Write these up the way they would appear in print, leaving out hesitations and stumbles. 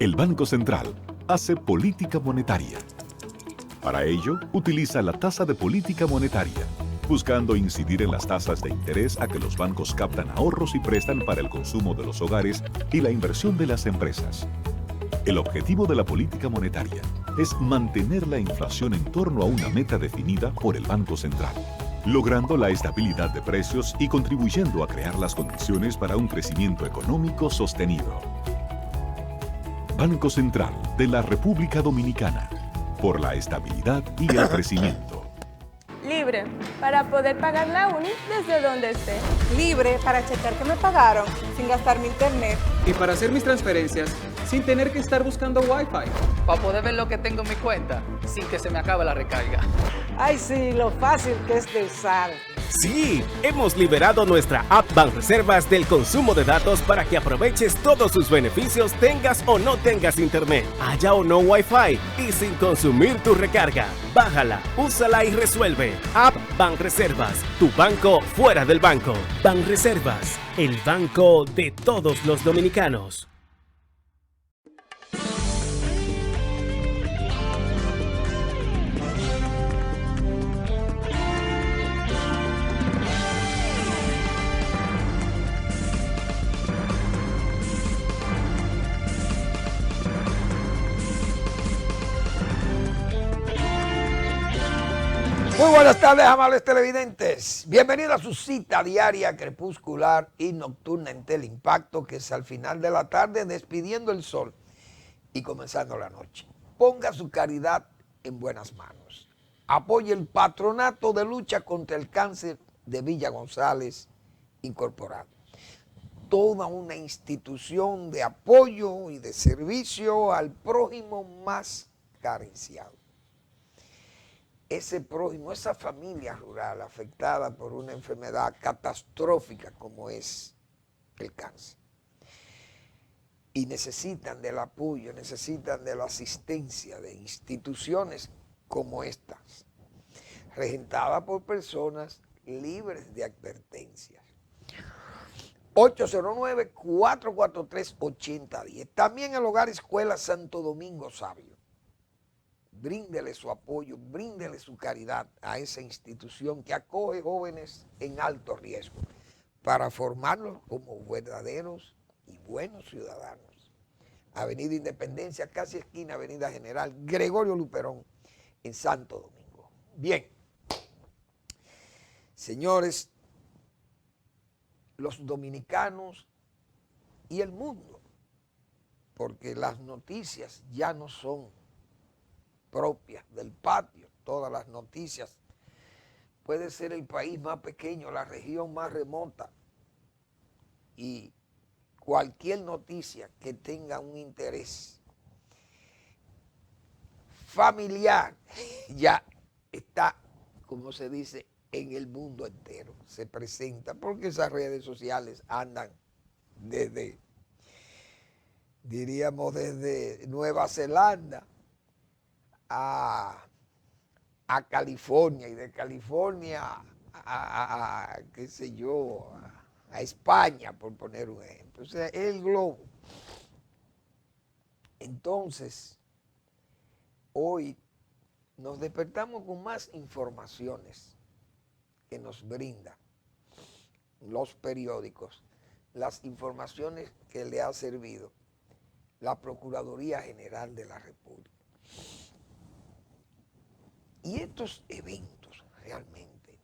El Banco Central hace política monetaria. Para ello, utiliza la tasa de política monetaria, buscando incidir en las tasas de interés a que los bancos captan ahorros y prestan para el consumo de los hogares y la inversión de las empresas. El objetivo de la política monetaria es mantener la inflación en torno a una meta definida por el Banco Central, logrando la estabilidad de precios y contribuyendo a crear las condiciones para un crecimiento económico sostenido. Banco Central de la República Dominicana, por la estabilidad y el crecimiento. Libre, para poder pagar la uni desde donde esté. Libre para checar que me pagaron sin gastar mi internet. Y para hacer mis transferencias sin tener que estar buscando Wi-Fi. Para poder ver lo que tengo en mi cuenta sin que se me acabe la recarga. Ay, sí, lo fácil que es de usar. Sí, hemos liberado nuestra app Banreservas del consumo de datos para que aproveches todos sus beneficios tengas o no tengas internet, haya o no Wi-Fi y sin consumir tu recarga. Bájala, úsala y resuelve. App Banreservas, tu banco fuera del banco. Banreservas, el banco de todos los dominicanos. Muy buenas tardes, amables televidentes. Bienvenidos a su cita diaria, crepuscular y nocturna en Teleimpacto, que es al final de la tarde despidiendo el sol y comenzando la noche. Ponga su caridad en buenas manos. Apoye el Patronato de Lucha contra el Cáncer de Villa González Incorporado. Toda una institución de apoyo y de servicio al prójimo más carenciado. Ese prójimo, esa familia rural afectada por una enfermedad catastrófica como es el cáncer. Y necesitan del apoyo, necesitan de la asistencia de instituciones como estas, regentadas por personas libres de advertencias. 809-443-8010. También el Hogar Escuela Santo Domingo Sabio. Bríndele su apoyo, bríndele su caridad a esa institución que acoge jóvenes en alto riesgo para formarlos como verdaderos y buenos ciudadanos. Avenida Independencia, casi esquina Avenida General Gregorio Luperón, en Santo Domingo. Bien, señores, los dominicanos y el mundo, porque las noticias ya no son propias del patio, todas las noticias. Puede ser el país más pequeño, la región más remota, y cualquier noticia que tenga un interés familiar ya está, como se dice, en el mundo entero. Se presenta porque esas redes sociales andan desde, diríamos, desde Nueva Zelanda a California, y de California qué sé yo, a España, por poner un ejemplo. O sea, el globo. Entonces, hoy nos despertamos con más informaciones que nos brindan los periódicos, las informaciones que le ha servido la Procuraduría General de la República. Y estos eventos realmente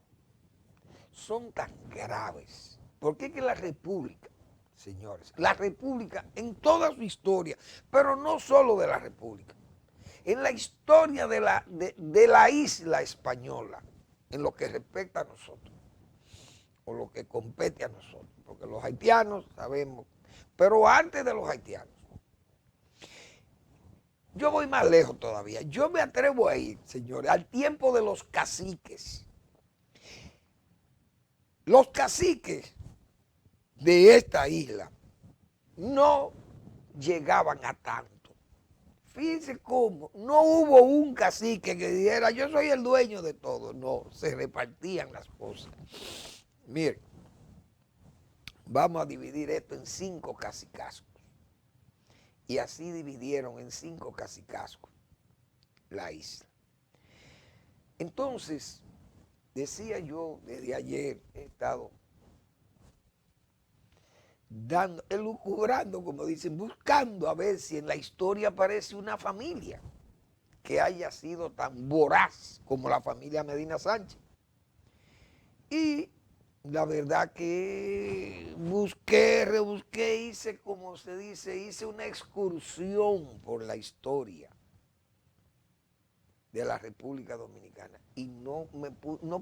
son tan graves, porque es que la República, señores, la República en toda su historia, pero no solo de la República, en la historia de la isla española, en lo que respecta a nosotros, o lo que compete a nosotros, porque los haitianos sabemos, pero antes de los haitianos, yo voy más lejos todavía. Yo me atrevo a ir, señores, al tiempo de los caciques. Los caciques de esta isla no llegaban a tanto. Fíjense cómo, no hubo un cacique que dijera, yo soy el dueño de todo. No, se repartían las cosas. Miren, vamos a dividir esto en 5 cacicazgos. y así dividieron en 5 cacicazgos la isla. Entonces, decía yo, desde ayer he estado elucubrando, como dicen, buscando a ver si en la historia aparece una familia que haya sido tan voraz como la familia Medina Sánchez. Y la verdad que busqué, rebusqué, hice, como se dice, hice una excursión por la historia de la República Dominicana y no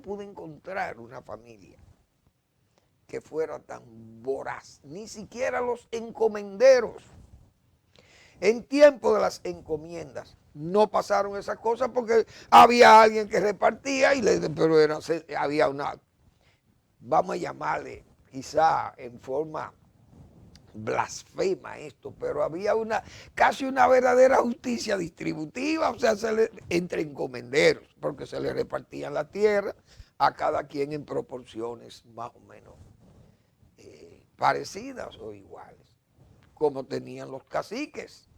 pude encontrar una familia que fuera tan voraz, ni siquiera los encomenderos. En tiempo de las encomiendas no pasaron esas cosas porque había alguien que repartía, pero había una, vamos a llamarle quizá en forma blasfema esto, pero había casi una verdadera justicia distributiva, o sea, entre encomenderos, porque se le repartían la tierra a cada quien en proporciones más o menos parecidas o iguales, como tenían los caciques.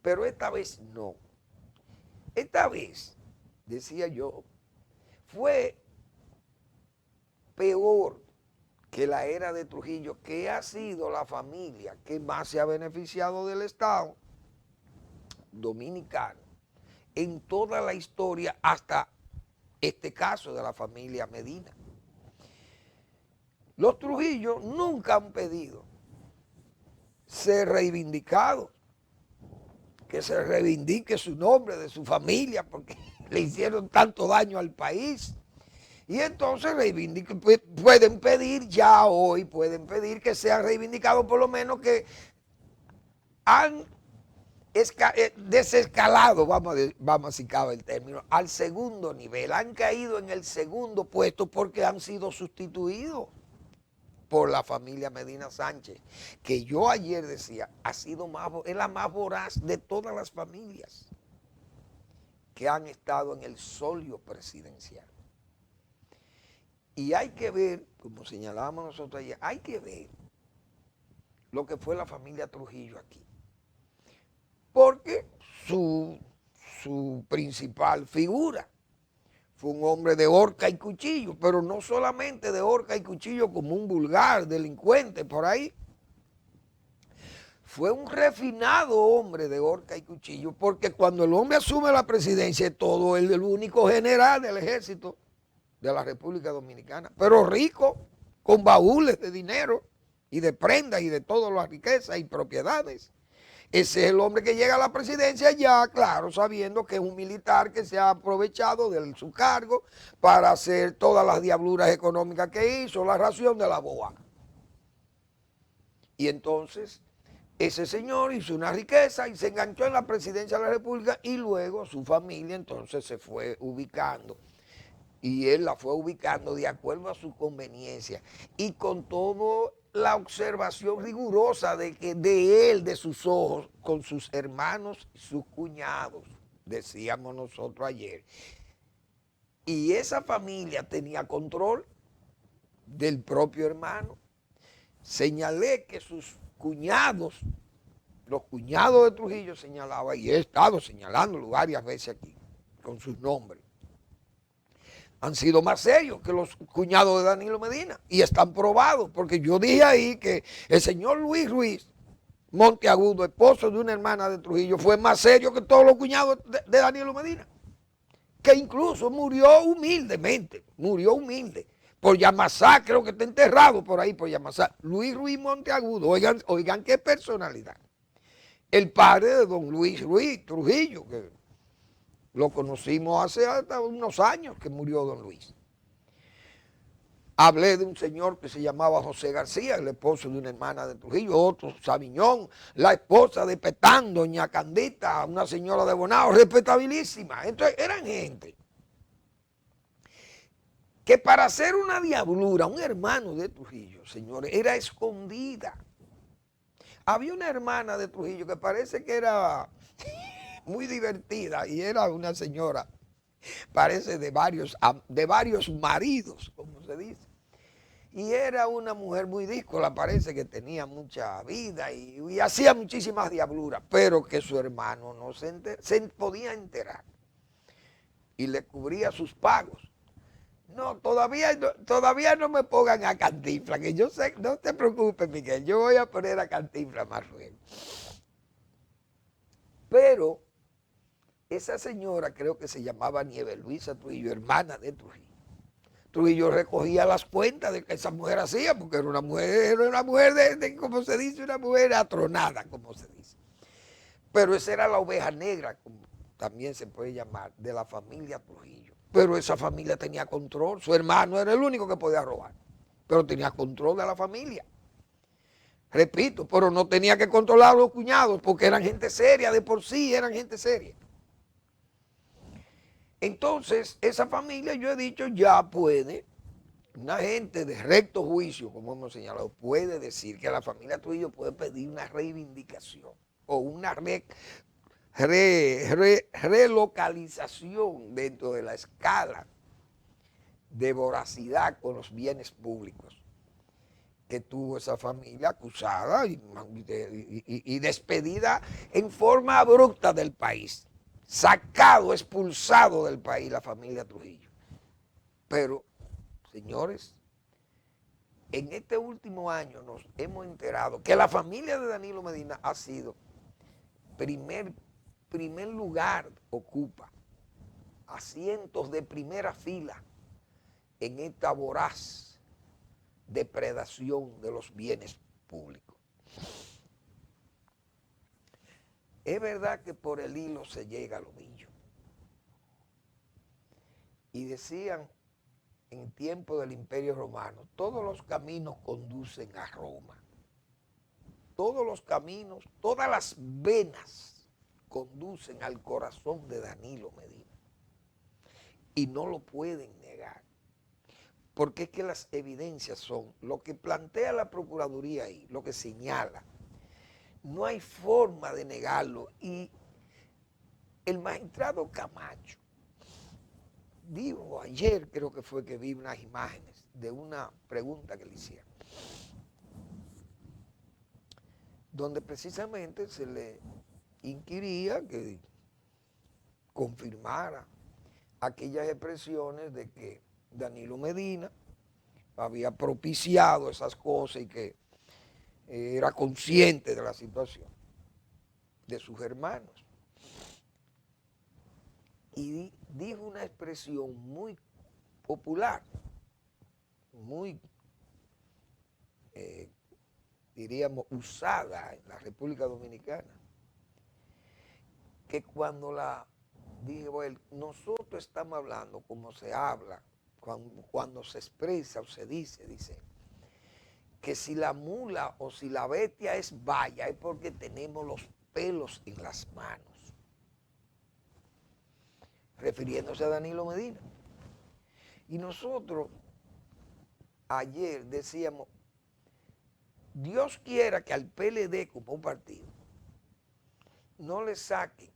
Pero esta vez no. Esta vez, decía yo, fue peor que la era de Trujillo, que ha sido la familia que más se ha beneficiado del Estado dominicano en toda la historia, hasta este caso de la familia Medina. Los Trujillo nunca han pedido ser reivindicados, que se reivindique su nombre, de su familia, porque le hicieron tanto daño al país. Y entonces pueden pedir ya hoy, pueden pedir que sean reivindicados, por lo menos que han desescalado, vamos si cabe el término, al segundo nivel, han caído en el segundo puesto porque han sido sustituidos por la familia Medina Sánchez, que yo ayer decía, es la más voraz de todas las familias que han estado en el solio presidencial. Y hay que ver, como señalábamos nosotros ayer, hay que ver lo que fue la familia Trujillo aquí. Porque su principal figura fue un hombre de horca y cuchillo, pero no solamente de horca y cuchillo como un vulgar delincuente por ahí. Fue un refinado hombre de horca y cuchillo, porque cuando el hombre asume la presidencia es todo el único general del ejército de la República Dominicana, pero rico, con baúles de dinero y de prendas y de todas las riquezas y propiedades. Ese es el hombre que llega a la presidencia ya, claro, sabiendo que es un militar que se ha aprovechado de su cargo para hacer todas las diabluras económicas que hizo, la ración de la boa. Y entonces ese señor hizo una riqueza y se enganchó en la presidencia de la República y luego su familia entonces se fue ubicando. Y él la fue ubicando de acuerdo a su conveniencia y con toda la observación rigurosa de él, de sus ojos, con sus hermanos y sus cuñados, decíamos nosotros ayer. Y esa familia tenía control del propio hermano. Señalé que sus cuñados, los cuñados de Trujillo señalaban, y he estado señalándolo varias veces aquí, con sus nombres, han sido más serios que los cuñados de Danilo Medina y están probados, porque yo dije ahí que el señor Luis Ruiz Monteagudo, esposo de una hermana de Trujillo, fue más serio que todos los cuñados de Danilo Medina, que incluso murió humildemente, murió humilde, por Yamasá, creo que está enterrado por ahí por Yamasá. Luis Ruiz Monteagudo, oigan qué personalidad, el padre de don Luis Ruiz Trujillo, que lo conocimos hace hasta unos años que murió don Luis. Hablé de un señor que se llamaba José García, el esposo de una hermana de Trujillo, otro Sabiñón, la esposa de Petán, doña Candita, una señora de Bonao, respetabilísima. Entonces eran gente que para hacer una diablura, un hermano de Trujillo, señores, era escondida. Había una hermana de Trujillo que parece que era muy divertida y era una señora, parece de varios maridos, como se dice. Y era una mujer muy díscola, parece que tenía mucha vida y hacía muchísimas diabluras, pero que su hermano no se podía enterar y le cubría sus pagos. No, todavía no me pongan a Cantinflas, que yo sé, no te preocupes, Miguel, yo voy a poner a Cantinflas más luego. Pero esa señora creo que se llamaba Nieves Luisa Trujillo, hermana de Trujillo. Trujillo recogía las cuentas de que esa mujer hacía, porque era una mujer como se dice, una mujer atronada, como se dice. Pero esa era la oveja negra, como también se puede llamar, de la familia Trujillo. Pero esa familia tenía control, su hermano era el único que podía robar, pero tenía control de la familia. Repito, pero no tenía que controlar a los cuñados, porque eran gente seria, de por sí eran gente seria. Entonces, esa familia, yo he dicho, ya puede, una gente de recto juicio, como hemos señalado, puede decir que la familia Trujillo puede pedir una reivindicación o una relocalización dentro de la escala de voracidad con los bienes públicos que tuvo esa familia acusada y despedida en forma abrupta del país. Sacado, expulsado del país la familia Trujillo. Pero, señores, en este último año nos hemos enterado que la familia de Danilo Medina ha sido primer lugar, ocupa asientos de primera fila en esta voraz depredación de los bienes públicos. Es verdad que por el hilo se llega al ovillo. Y decían en tiempo del Imperio Romano, todos los caminos conducen a Roma. Todos los caminos, todas las venas conducen al corazón de Danilo Medina. Y no lo pueden negar. Porque es que las evidencias son lo que plantea la Procuraduría ahí, lo que señala. No hay forma de negarlo. Y el magistrado Camacho dijo ayer, creo que fue que vi unas imágenes de una pregunta que le hicieron, donde precisamente se le inquiría que confirmara aquellas expresiones de que Danilo Medina había propiciado esas cosas y que era consciente de la situación de sus hermanos. Y dijo una expresión muy popular, muy, diríamos, usada en la República Dominicana, que cuando dijo él, nosotros estamos hablando como se habla, cuando se expresa o se dice, que si la mula o si la bestia es vaya, es porque tenemos los pelos en las manos. Refiriéndose a Danilo Medina. Y nosotros ayer decíamos, Dios quiera que al PLD como un partido no le saquen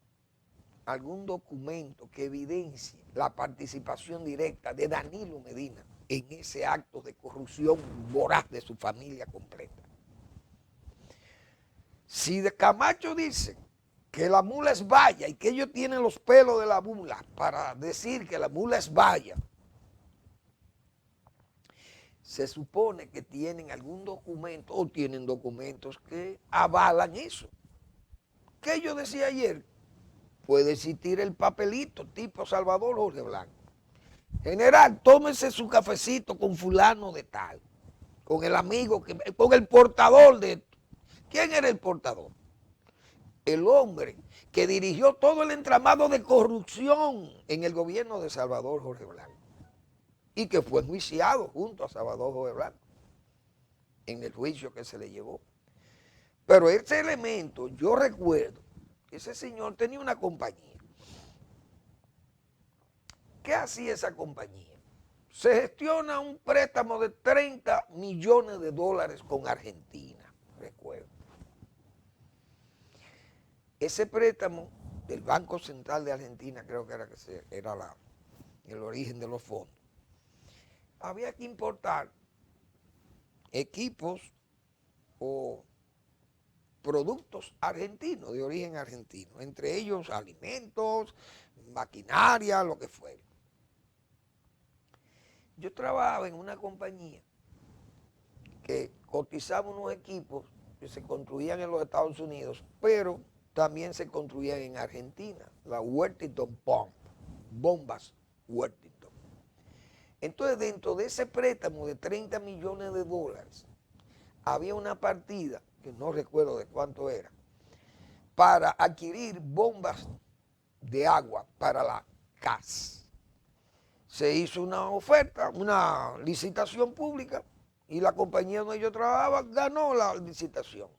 algún documento que evidencie la participación directa de Danilo Medina en ese acto de corrupción voraz de su familia completa. Si de Camacho dice que la mula es vaya y que ellos tienen los pelos de la mula para decir que la mula es vaya, se supone que tienen algún documento o tienen documentos que avalan eso. ¿Qué yo decía ayer? Puede existir el papelito tipo Salvador Jorge Blanco. General, tómese su cafecito con fulano de tal, con el amigo, con el portador de esto. ¿Quién era el portador? El hombre que dirigió todo el entramado de corrupción en el gobierno de Salvador Jorge Blanco y que fue enjuiciado junto a Salvador Jorge Blanco en el juicio que se le llevó. Pero ese elemento, yo recuerdo, ese señor tenía una compañía. ¿Qué hacía esa compañía? Se gestiona un préstamo de 30 millones de dólares con Argentina, recuerdo. Ese préstamo del Banco Central de Argentina, creo que era el origen de los fondos. Había que importar equipos o productos argentinos, de origen argentino, entre ellos alimentos, maquinaria, lo que fuera. Yo trabajaba en una compañía que cotizaba unos equipos que se construían en los Estados Unidos, pero también se construían en Argentina, la Worthington Pump, bombas Worthington. Entonces, dentro de ese préstamo de 30 millones de dólares, había una partida, que no recuerdo de cuánto era, para adquirir bombas de agua para la CAS. Se hizo una oferta, una licitación pública, y la compañía donde yo trabajaba ganó la licitación.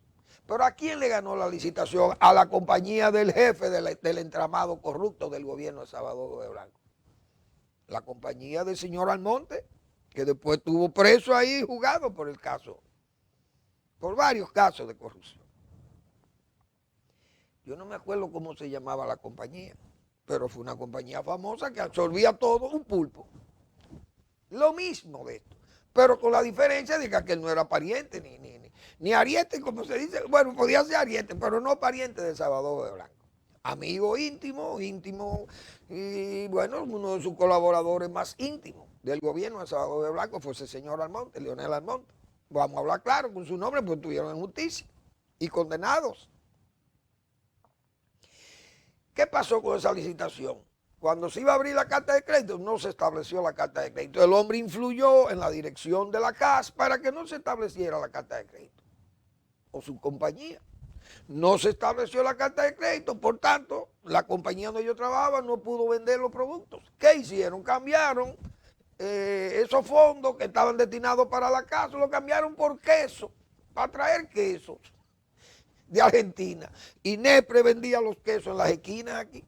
¿Pero a quién le ganó la licitación? A la compañía del jefe del entramado corrupto del gobierno de Salvador de Blanco. La compañía del señor Almonte, que después estuvo preso ahí juzgado por el caso, por varios casos de corrupción. Yo no me acuerdo cómo se llamaba la compañía, pero fue una compañía famosa que absorbía todo un pulpo. Lo mismo de esto, pero con la diferencia de que aquel no era pariente, ni ariete, como se dice. Bueno, podía ser ariete, pero no pariente de Salvador de Blanco. Amigo íntimo, y bueno, uno de sus colaboradores más íntimos del gobierno de Salvador de Blanco fue ese señor Almonte, Leonel Almonte. Vamos a hablar claro con su nombre, pues estuvieron en justicia y condenados. ¿Qué pasó con esa licitación? Cuando se iba a abrir la carta de crédito, no se estableció la carta de crédito. El hombre influyó en la dirección de la CAS para que no se estableciera la carta de crédito. O su compañía. No se estableció la carta de crédito, por tanto, la compañía donde yo trabajaba no pudo vender los productos. ¿Qué hicieron? Cambiaron esos fondos que estaban destinados para la casa, lo cambiaron por queso, para traer quesos de Argentina. Y Nepre vendía los quesos en las esquinas aquí.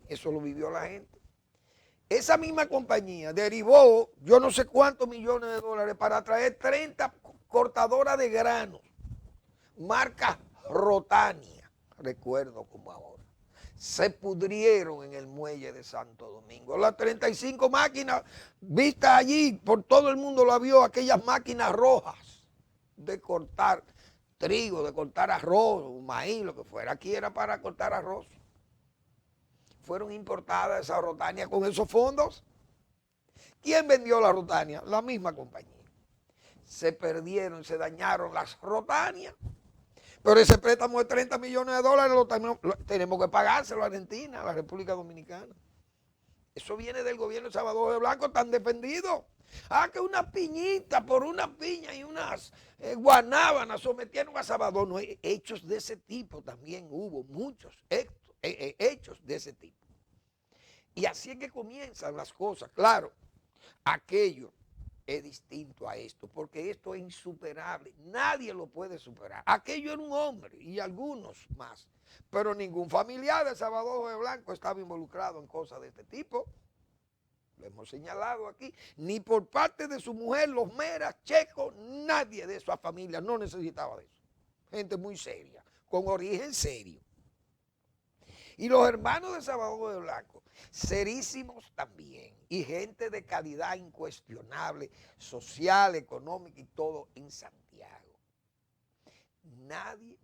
Eso lo vivió la gente. Esa misma compañía derivó yo no sé cuántos millones de dólares para traer 30 cortadoras de granos, marca Rotania, recuerdo como ahora. Se pudrieron en el muelle de Santo Domingo. Las 35 máquinas vistas allí, por todo el mundo la vio, aquellas máquinas rojas de cortar trigo, de cortar arroz, maíz, lo que fuera. Aquí era para cortar arroz. Fueron importadas esas Rotania con esos fondos. ¿Quién vendió la Rotania? La misma compañía. Se perdieron, se dañaron las Rotanias. Pero ese préstamo de 30 millones de dólares lo tenemos que pagárselo a Argentina, a la República Dominicana. Eso viene del gobierno de Salvador de Blanco, tan defendido. Que una piñita por una piña y unas guanábanas sometieron a Salvador. No, hechos de ese tipo también hubo, muchos hechos de ese tipo. Y así es que comienzan las cosas. Claro, aquello es distinto a esto, porque esto es insuperable. Nadie lo puede superar. Aquello era un hombre y algunos más, pero ningún familiar de Salvador de Blanco estaba involucrado en cosas de este tipo. Lo hemos señalado aquí. Ni por parte de su mujer, los Meras, Checo, nadie de esa familia no necesitaba de eso. Gente muy seria, con origen serio. Y los hermanos de Salvador de Blanco, serísimos también, y gente de calidad incuestionable, social, económica y todo en Santiago. Nadie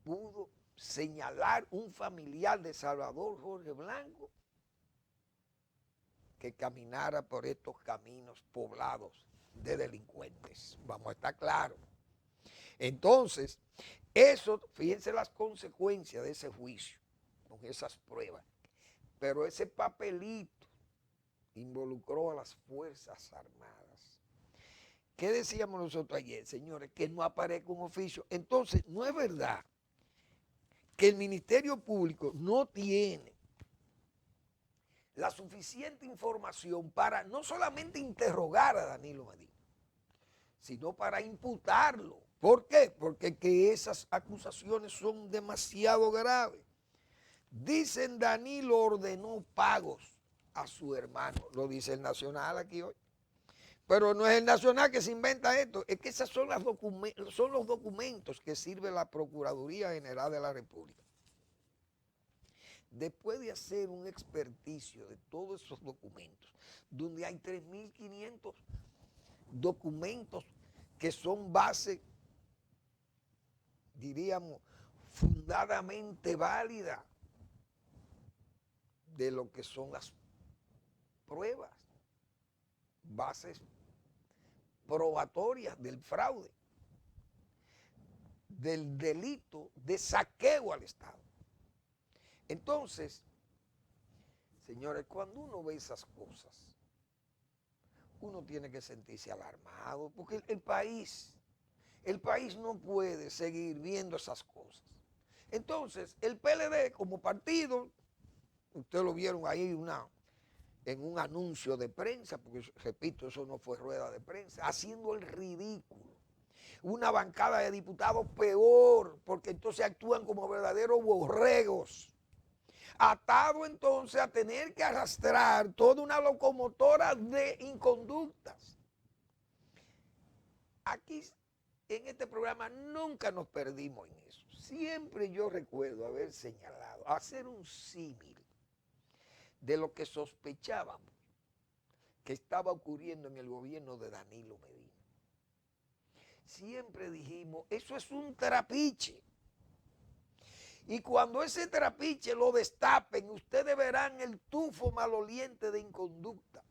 pudo señalar un familiar de Salvador Jorge Blanco que caminara por estos caminos poblados de delincuentes. Vamos a estar claros. Entonces, eso, fíjense las consecuencias de ese juicio, con esas pruebas. Pero ese papelito involucró a las Fuerzas Armadas. ¿Qué decíamos nosotros ayer, señores? Que no aparezca un oficio. Entonces, no es verdad que el Ministerio Público no tiene la suficiente información para no solamente interrogar a Danilo Medina, sino para imputarlo. ¿Por qué? Porque que esas acusaciones son demasiado graves. Dicen Danilo ordenó pagos a su hermano. Lo dice el Nacional aquí hoy. Pero no es el Nacional que se inventa esto. Es que esos son los documentos que sirve la Procuraduría General de la República. Después de hacer un experticio de todos esos documentos, donde hay 3.500 documentos que son bases, diríamos, fundadamente válidas de lo que son las pruebas, bases probatorias del fraude, del delito de saqueo al Estado. Entonces, señores, cuando uno ve esas cosas, uno tiene que sentirse alarmado, porque el país no puede seguir viendo esas cosas. Entonces, el PLD como partido, ustedes lo vieron ahí en un anuncio de prensa, porque repito, eso no fue rueda de prensa, haciendo el ridículo. Una bancada de diputados peor, porque entonces actúan como verdaderos borregos. Atado entonces a tener que arrastrar toda una locomotora de inconductas. Aquí en este programa nunca nos perdimos en eso. Siempre yo recuerdo haber señalado, hacer un símil de lo que sospechábamos que estaba ocurriendo en el gobierno de Danilo Medina. Siempre dijimos, eso es un trapiche. Y cuando ese trapiche lo destapen, ustedes verán el tufo maloliente de inconducta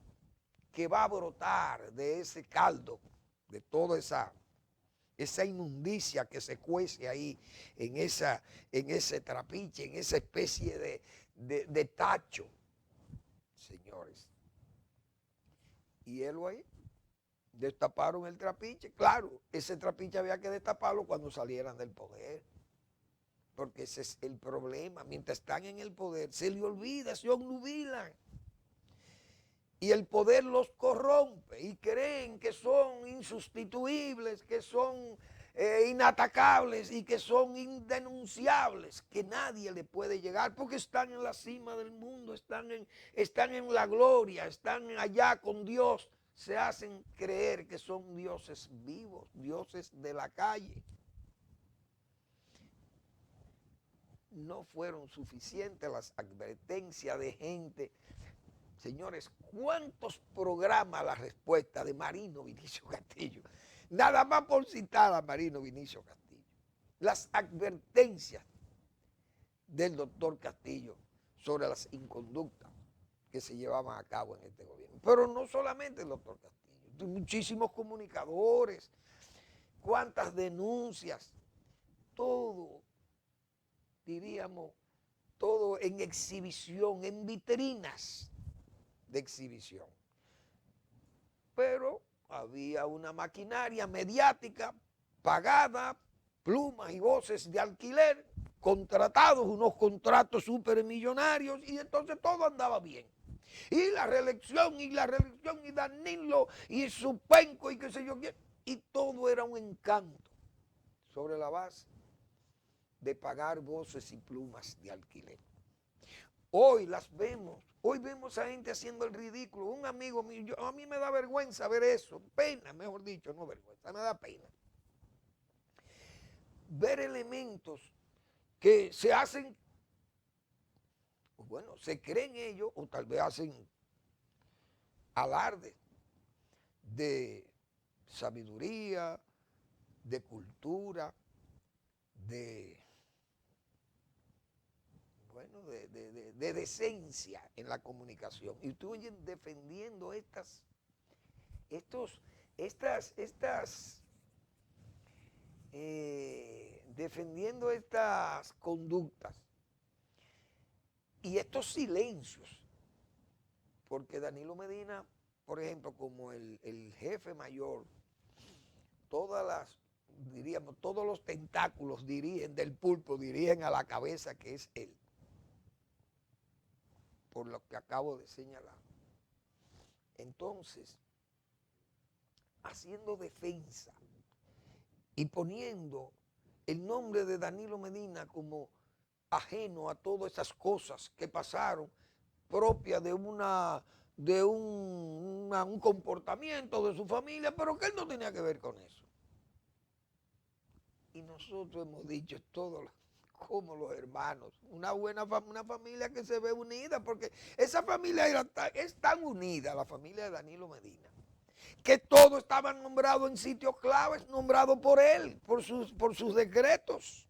que va a brotar de ese caldo, de toda esa inmundicia que se cuece ahí en ese trapiche, en esa especie de tacho, señores. Y él ahí, destaparon el trapiche. Claro, ese trapiche había que destaparlo cuando salieran del poder. Porque ese es el problema. Mientras están en el poder, se les olvida, se obnubilan. Y el poder los corrompe y creen que son insustituibles, que son inatacables y que son indenunciables, que nadie le puede llegar porque están en la cima del mundo, están en la gloria, están allá con Dios. Se hacen creer que son dioses vivos, dioses de la calle. No fueron suficientes las advertencias de gente. Señores, ¿cuántos programas la respuesta de Marino Vinicio Castillo? Nada más por citar a Marino Vinicio Castillo. Las advertencias del doctor Castillo sobre las inconductas que se llevaban a cabo en este gobierno. Pero no solamente el doctor Castillo, muchísimos comunicadores, cuántas denuncias, todo, diríamos, todo en exhibición, en vitrinas de exhibición. Pero había una maquinaria mediática pagada, plumas y voces de alquiler, contratados, unos contratos supermillonarios, y entonces todo andaba bien. Y la reelección, y Danilo, y su penco, y qué sé yo qué, y todo era un encanto sobre la base de pagar voces y plumas de alquiler. Hoy las vemos, hoy vemos a gente haciendo el ridículo. Un amigo mío, a mí me da vergüenza ver eso, pena, mejor dicho, no vergüenza, me da pena. Ver elementos que se hacen, bueno, se creen ellos o tal vez hacen alarde de sabiduría, de cultura, de decencia en la comunicación. Y estoy defendiendo defendiendo estas conductas y estos silencios. Porque Danilo Medina, por ejemplo, como el jefe mayor, todos los tentáculos del pulpo dirigen a la cabeza, que es él, por lo que acabo de señalar. Entonces, haciendo defensa y poniendo el nombre de Danilo Medina como ajeno a todas esas cosas que pasaron, propias de un comportamiento de su familia, pero que él no tenía que ver con eso. Y nosotros hemos dicho todo como los hermanos, una familia que se ve unida, porque esa familia es tan unida, la familia de Danilo Medina, que todos estaban nombrados en sitios claves, nombrados por él, por sus decretos.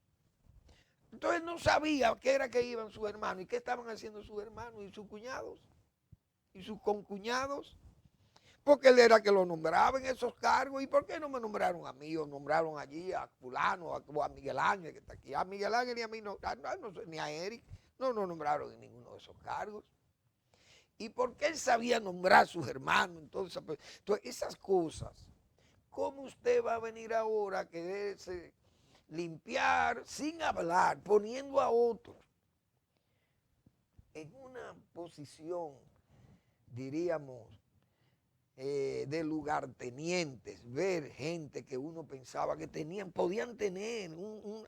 Entonces no sabía qué era que iban sus hermanos y qué estaban haciendo sus hermanos y sus cuñados y sus concuñados. Porque él era que lo nombraba en esos cargos. ¿Y por qué no me nombraron a mí o nombraron allí a fulano o a Miguel Ángel que está aquí? A Miguel Ángel y a mí no, ni a Eric, no nos nombraron en ninguno de esos cargos. ¿Y por qué él sabía nombrar a sus hermanos? Entonces esas cosas, ¿cómo usted va a venir ahora a quererse limpiar sin hablar, poniendo a otros en una posición, diríamos, de lugartenientes, ver gente que uno pensaba que podían tener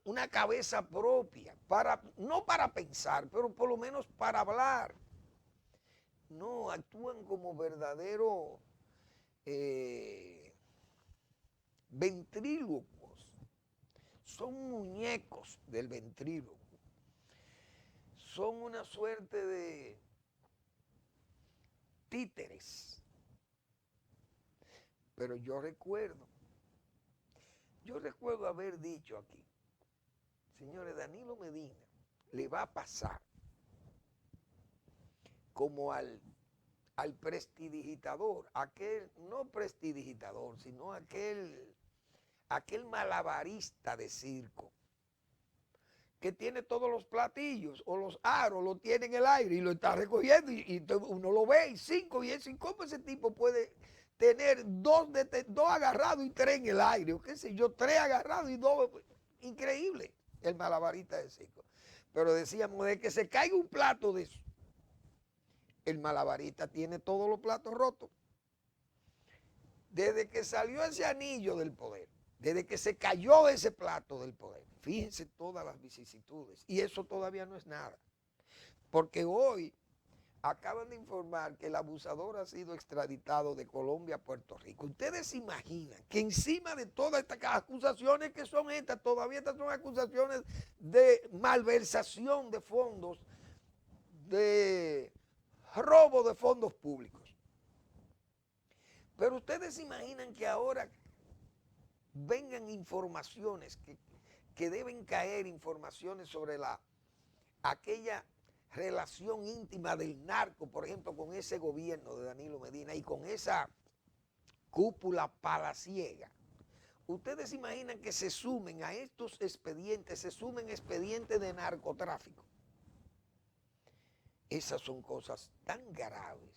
una cabeza propia, no para pensar, pero por lo menos para hablar? No, actúan como verdaderos ventrílocos. Son muñecos del ventríloco. Son una suerte de títeres. Pero yo recuerdo haber dicho aquí, señores, Danilo Medina le va a pasar como al prestidigitador, no prestidigitador, sino aquel malabarista de circo, que tiene todos los platillos o los aros, lo tiene en el aire y lo está recogiendo y uno lo ve y 5 y eso, ¿cómo ese tipo puede tener 2 agarrados y 3 en el aire? O qué sé yo, 3 agarrados y 2, increíble, el malabarista de circo. Pero decíamos, de que se caiga un plato de eso, el malabarista tiene todos los platos rotos. Desde que salió ese anillo del poder, desde que se cayó ese plato del poder, fíjense todas las vicisitudes. Y eso todavía no es nada. Porque hoy acaban de informar que el abusador ha sido extraditado de Colombia a Puerto Rico. Ustedes se imaginan que encima de todas estas acusaciones que son estas, todavía estas son acusaciones de malversación de fondos, de robo de fondos públicos. Pero ustedes se imaginan que ahora vengan informaciones, que deben caer informaciones sobre aquella relación íntima del narco, por ejemplo, con ese gobierno de Danilo Medina y con esa cúpula palaciega. Ustedes se imaginan que se sumen a estos expedientes, se sumen expedientes de narcotráfico. Esas son cosas tan graves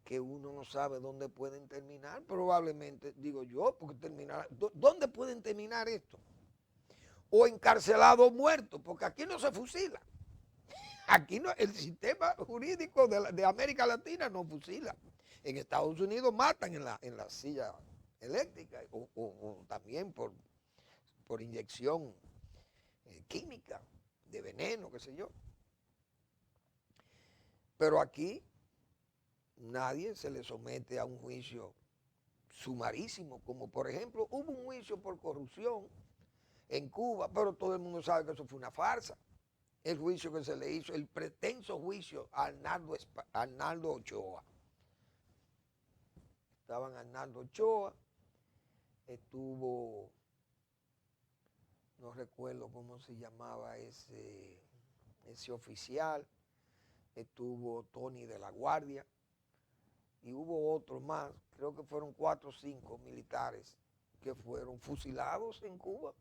que uno no sabe dónde pueden terminar. Probablemente, digo yo, porque ¿dónde pueden terminar esto? O encarcelados o muertos, porque aquí no se fusila. Aquí no, el sistema jurídico de América Latina no fusila. En Estados Unidos matan en la silla eléctrica o también por inyección química, de veneno, qué sé yo. Pero aquí nadie se le somete a un juicio sumarísimo, como por ejemplo hubo un juicio por corrupción en Cuba, pero todo el mundo sabe que eso fue una farsa. El juicio que se le hizo, el pretenso juicio a Arnaldo Ochoa. Estaban Arnaldo Ochoa, estuvo, no recuerdo cómo se llamaba ese oficial, estuvo Tony de la Guardia y hubo otros más, creo que fueron 4 o 5 militares que fueron fusilados en Cuba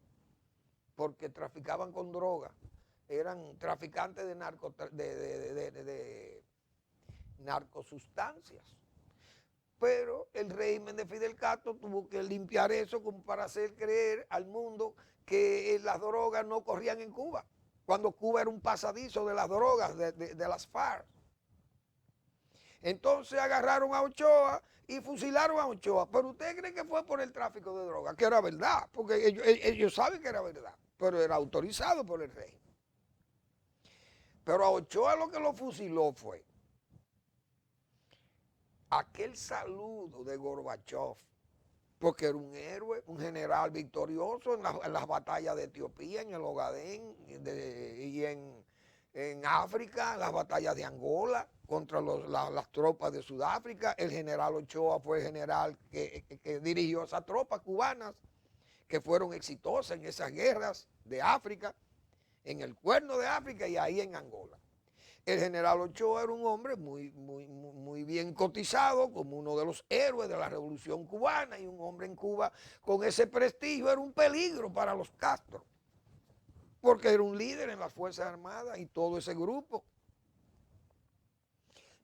porque traficaban con droga. Eran traficantes de narcosustancias. Pero el régimen de Fidel Castro tuvo que limpiar eso como para hacer creer al mundo que las drogas no corrían en Cuba, cuando Cuba era un pasadizo de las drogas, de las FARC. Entonces agarraron a Ochoa y fusilaron a Ochoa. Pero ¿usted cree que fue por el tráfico de drogas? Que era verdad, porque ellos saben que era verdad, pero era autorizado por el régimen. Pero a Ochoa lo que lo fusiló fue aquel saludo de Gorbachev, porque era un héroe, un general victorioso en las batallas de Etiopía, en el Ogadén y en en África, las batallas de Angola contra las tropas de Sudáfrica. El general Ochoa fue el general que dirigió esas tropas cubanas que fueron exitosas en esas guerras de África, en el Cuerno de África y ahí en Angola. El general Ochoa era un hombre muy bien cotizado, como uno de los héroes de la Revolución Cubana, y un hombre en Cuba con ese prestigio era un peligro para los Castro, porque era un líder en las Fuerzas Armadas y todo ese grupo.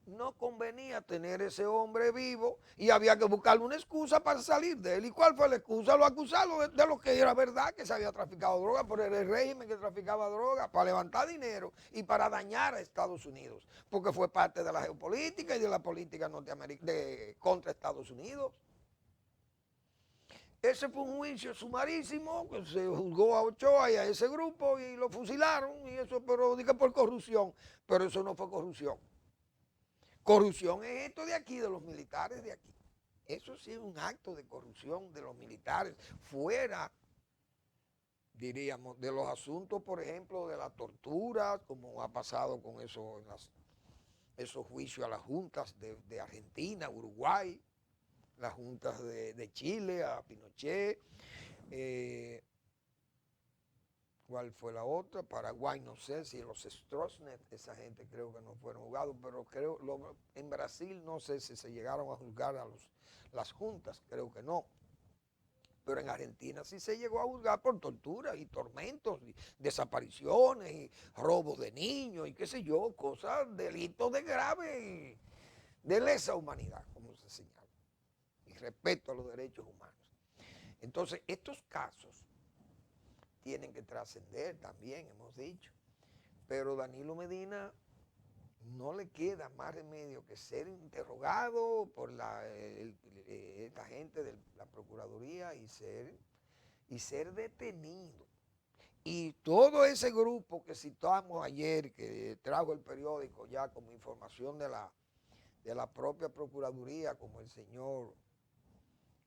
No convenía tener ese hombre vivo y había que buscarle una excusa para salir de él. ¿Y cuál fue la excusa? Lo acusaron de lo que era verdad, que se había traficado droga, por el régimen que traficaba droga, para levantar dinero y para dañar a Estados Unidos, porque fue parte de la geopolítica y de la política norteamericana contra Estados Unidos. Ese fue un juicio sumarísimo, que se juzgó a Ochoa y a ese grupo y lo fusilaron, y eso, pero dije por corrupción, pero eso no fue corrupción. Corrupción es esto de aquí, de los militares de aquí. Eso sí es un acto de corrupción de los militares, fuera, diríamos, de los asuntos, por ejemplo, de la tortura, como ha pasado con eso en esos juicios a las juntas de Argentina, Uruguay, las juntas de Chile, a Pinochet. ¿Cuál fue la otra? Paraguay, no sé si los Stroessner, esa gente creo que no fueron juzgados, pero creo en Brasil no sé si se llegaron a juzgar a las juntas, creo que no. Pero en Argentina sí se llegó a juzgar por tortura y tormentos, y desapariciones, y robos de niños, y qué sé yo, cosas, delitos de grave, de lesa humanidad, como se señala, y respeto a los derechos humanos. Entonces, estos casos tienen que trascender también, hemos dicho. Pero Danilo Medina no le queda más remedio que ser interrogado por esta gente de la Procuraduría y ser detenido. Y todo ese grupo que citamos ayer, que trajo el periódico ya como información de la propia Procuraduría, como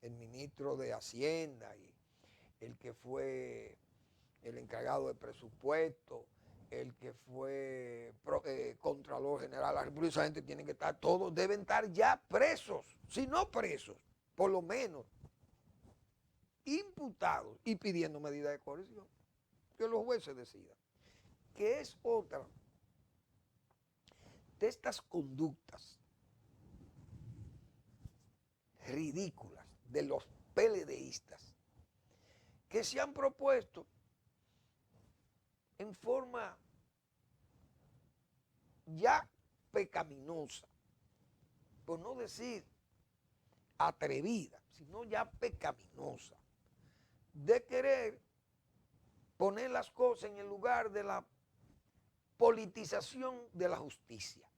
el ministro de Hacienda y el que fue el encargado de presupuesto, el que fue Contralor General de la República, esa gente tiene que estar, todos deben estar ya presos, si no presos, por lo menos imputados y pidiendo medidas de coerción, que los jueces decidan. Que es otra de estas conductas ridículas de los PLDistas que se han propuesto en forma ya pecaminosa, por no decir atrevida, sino ya pecaminosa, de querer poner las cosas en el lugar de la politización de la justicia.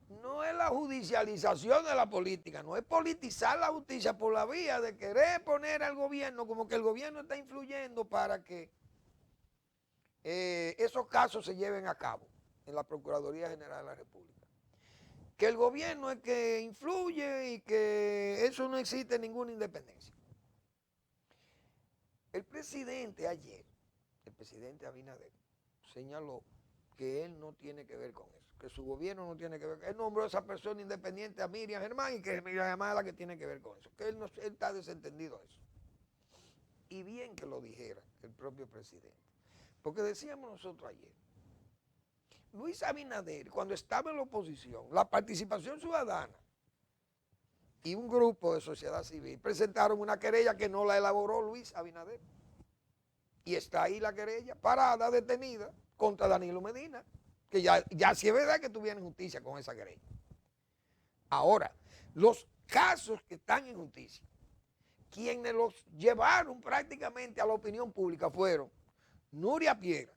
No es la judicialización de la política, no es politizar la justicia por la vía de querer poner al gobierno como que el gobierno está influyendo para que esos casos se lleven a cabo en la Procuraduría General de la República. Que el gobierno es que influye y que eso no existe ninguna independencia. El presidente ayer, el presidente Abinader, señaló que él no tiene que ver con eso, que su gobierno no tiene que ver. Él nombró a esa persona independiente, a Miriam Germán, y que Miriam Germán es la que tiene que ver con eso, que él está desentendido de eso. Y bien que lo dijera el propio presidente. Porque decíamos nosotros ayer, Luis Abinader, cuando estaba en la oposición, la Participación Ciudadana y un grupo de sociedad civil presentaron una querella que no la elaboró Luis Abinader. Y está ahí la querella, parada, detenida, contra Danilo Medina, que ya sí es verdad que tuvieron justicia con esa querella. Ahora, los casos que están en justicia, quienes los llevaron prácticamente a la opinión pública fueron Nuria Piera,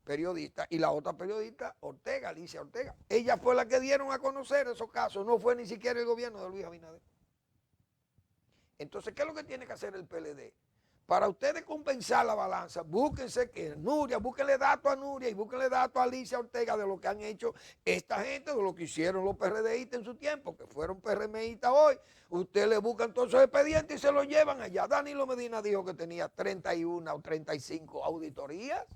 periodista, y la otra periodista, Ortega, Alicia Ortega. Ella fue la que dieron a conocer esos casos, no fue ni siquiera el gobierno de Luis Abinader. Entonces, ¿qué es lo que tiene que hacer el PLD? Para ustedes compensar la balanza, búsquense que Nuria, búsquenle datos a Nuria y búsquenle datos a Alicia Ortega de lo que han hecho esta gente, de lo que hicieron los PRDistas en su tiempo, que fueron PRMistas hoy. Ustedes le buscan todos esos expedientes y se los llevan allá. Danilo Medina dijo que tenía 31 o 35 auditorías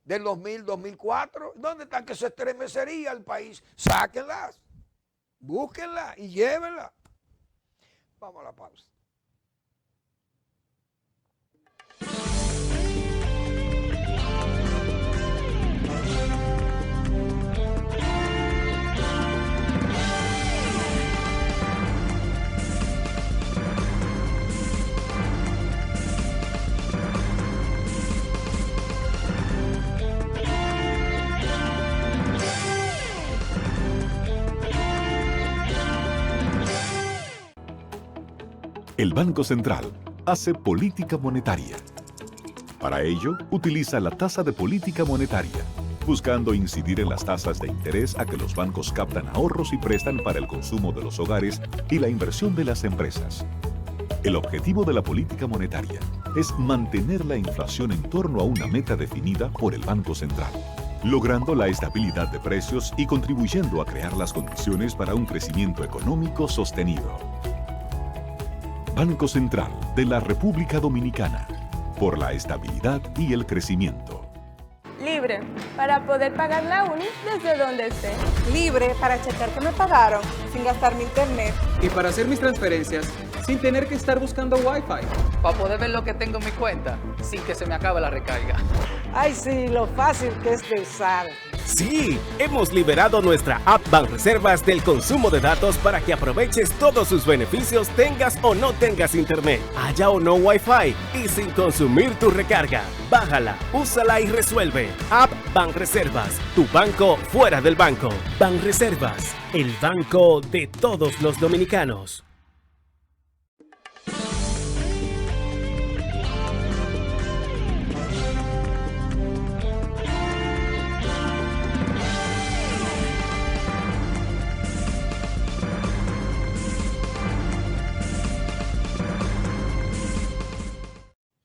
del 2000, 2004. ¿Dónde están? Que se estremecería el país. Sáquenlas, búsquenlas y llévenlas. Vamos a la pausa. El Banco Central hace política monetaria. Para ello, utiliza la tasa de política monetaria, buscando incidir en las tasas de interés a que los bancos captan ahorros y prestan para el consumo de los hogares y la inversión de las empresas. El objetivo de la política monetaria es mantener la inflación en torno a una meta definida por el Banco Central, logrando la estabilidad de precios y contribuyendo a crear las condiciones para un crecimiento económico sostenido. Banco Central de la República Dominicana, por la estabilidad y el crecimiento. Libre, para poder pagar la uni desde donde esté. Libre para checar que me pagaron sin gastar mi internet. Y para hacer mis transferencias sin tener que estar buscando Wi-Fi. Para poder ver lo que tengo en mi cuenta sin que se me acabe la recarga. Ay, sí, lo fácil que es de usar. Sí, hemos liberado nuestra app Banreservas del consumo de datos para que aproveches todos sus beneficios tengas o no tengas internet, haya o no Wi-Fi y sin consumir tu recarga. Bájala, úsala y resuelve. App Banreservas, tu banco fuera del banco. Banreservas, el banco de todos los dominicanos.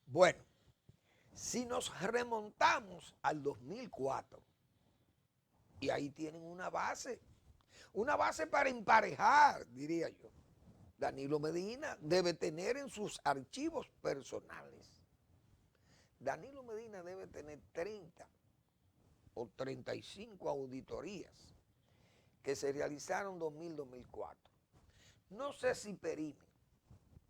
Bueno, si nos remontamos al 2004, y ahí tienen una base para emparejar, diría yo. Danilo Medina debe tener en sus archivos personales. Danilo Medina debe tener 30 o 35 auditorías que se realizaron 2000-2004. No sé si perimen.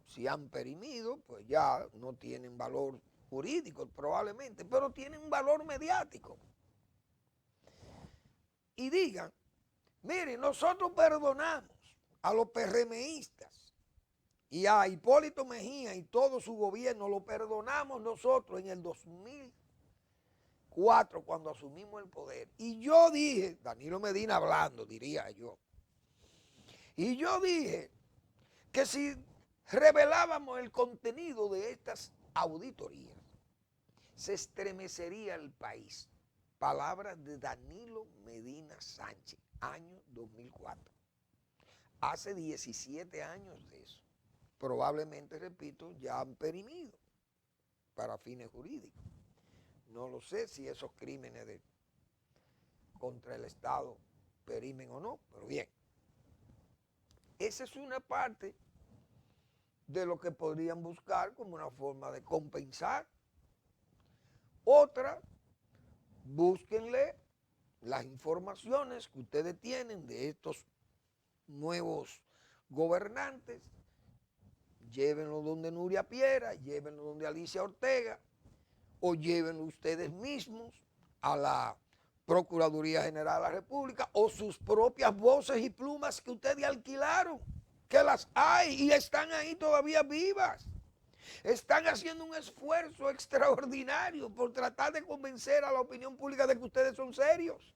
Si han perimido, pues ya no tienen valor jurídico probablemente, pero tienen un valor mediático. Y digan, miren, nosotros perdonamos a los PRMistas y a Hipólito Mejía y todo su gobierno, lo perdonamos nosotros en el 2004 cuando asumimos el poder. Y yo dije, Danilo Medina hablando, diría yo, y yo dije que si revelábamos el contenido de estas auditorías, se estremecería el país. Palabras de Danilo Medina Sánchez, año 2004. Hace 17 años de eso. Probablemente, repito, ya han perimido para fines jurídicos. No lo sé si esos crímenes contra el Estado perimen o no, pero bien. Esa es una parte de lo que podrían buscar como una forma de compensar. Otra, búsquenle las informaciones que ustedes tienen de estos nuevos gobernantes, llévenlo donde Nuria Piera, llévenlo donde Alicia Ortega, o llévenlo ustedes mismos a la Procuraduría General de la República, o sus propias voces y plumas que ustedes alquilaron, que las hay y están ahí todavía vivas. Están haciendo un esfuerzo extraordinario por tratar de convencer a la opinión pública de que ustedes son serios.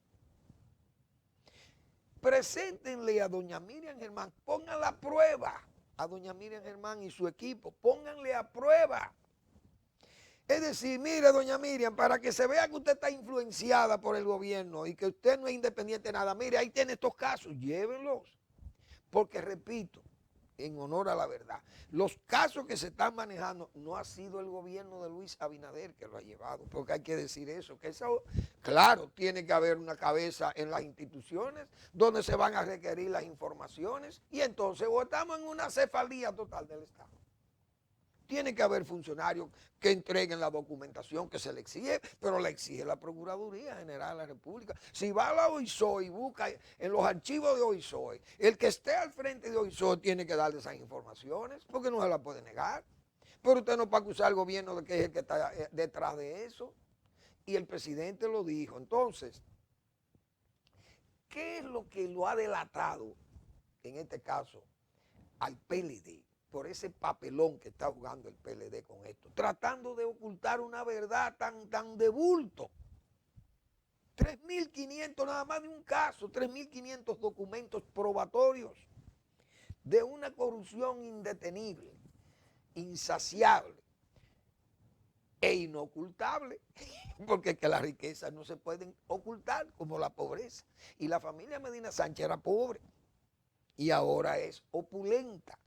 Preséntenle a doña Miriam Germán, pongan la prueba a doña Miriam Germán y su equipo, pónganle a prueba. Es decir, mire, doña Miriam, para que se vea que usted está influenciada por el gobierno y que usted no es independiente de nada, mire, ahí tiene estos casos, llévenlos. Porque, repito, en honor a la verdad, los casos que se están manejando no ha sido el gobierno de Luis Abinader que lo ha llevado, porque hay que decir eso, que eso, claro, tiene que haber una cabeza en las instituciones donde se van a requerir las informaciones y entonces o estamos en una cefalía total del Estado. Tiene que haber funcionarios que entreguen la documentación que se le exige, pero la exige la Procuraduría General de la República. Si va a la OISOE y busca en los archivos de OISOE, el que esté al frente de OISOE tiene que darle esas informaciones, porque no se la puede negar. Pero usted no puede acusar al gobierno de que es el que está detrás de eso. Y el presidente lo dijo. Entonces, ¿qué es lo que lo ha delatado, en este caso, al PLD? Por ese papelón que está jugando el PLD con esto, tratando de ocultar una verdad tan de bulto. 3.500 nada más de un caso, 3.500 documentos probatorios de una corrupción indetenible, insaciable e inocultable, porque es que las riquezas no se pueden ocultar como la pobreza. Y la familia Medina Sánchez era pobre y ahora es opulenta.